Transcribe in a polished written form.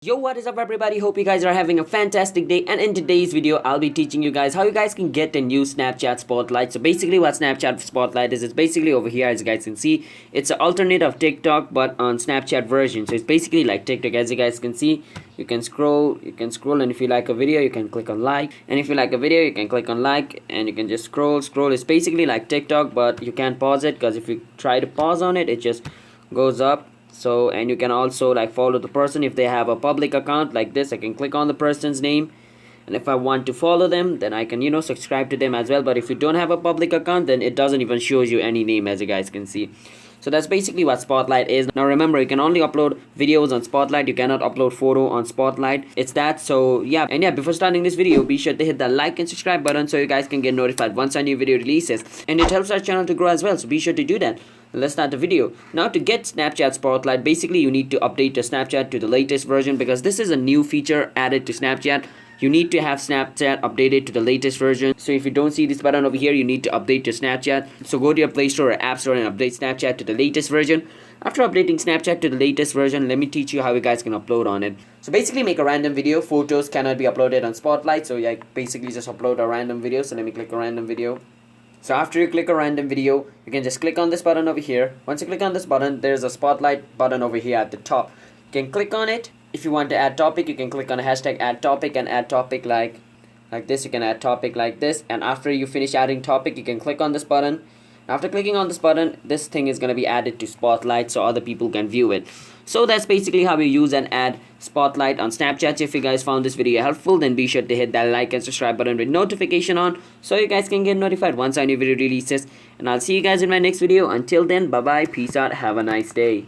Yo, what is up everybody? Hope you guys are having a fantastic day, and in today's video I'll be teaching you guys how you guys can get a new Snapchat Spotlight. So basically what Snapchat Spotlight is, it's basically over here. As you guys can see, it's an alternate of TikTok but on Snapchat version. So it's basically like TikTok. As you guys can see, you can scroll, and if you like a video you can click on like, and if you like a video you can click on like, and you can just scroll. It's basically like TikTok, but you can't pause it, because if you try to pause on it, it just goes up. So, and you can also like follow the person if they have a public account like this. I can click on the person's name, and if I want to follow them, then I can subscribe to them as well. But if you don't have a public account, then it doesn't even show you any name, as you guys can see. So that's basically what Spotlight is. Now remember, you can only upload videos on Spotlight. You cannot upload photo on Spotlight. It's that. So yeah, and yeah, before starting this video, be sure to hit the like and subscribe button so you guys can get notified once a new video releases, and it helps our channel to grow as well. So be sure to do that. Let's start the video. Now, to get Snapchat Spotlight, basically you need to update your Snapchat to the latest version, because this is a new feature added to Snapchat. You need to have Snapchat updated to the latest version. So if you don't see this button over here, you need to update your Snapchat. So go to your Play Store or App Store and update Snapchat to the latest version. After updating Snapchat to the latest version, let me teach you how you guys can upload on it. So basically, make a random video. Photos cannot be uploaded on Spotlight, so yeah, basically just upload a random video. So let me click a random video. So after you click a random video, you can just click on this button over here. Once you click on this button, there's a Spotlight button over here at the top. You can click on it. If you want to add topic, you can click on a hashtag add topic and add topic like this. You can add topic like this, and after you finish adding topic, you can click on this button. After clicking on this button, this thing is going to be added to Spotlight so other people can view it. So that's basically how you use and add Spotlight on Snapchat. If you guys found this video helpful, then be sure to hit that like and subscribe button with notification on so you guys can get notified once a new video releases. And I'll see you guys in my next video. Until then, bye bye, peace out, have a nice day.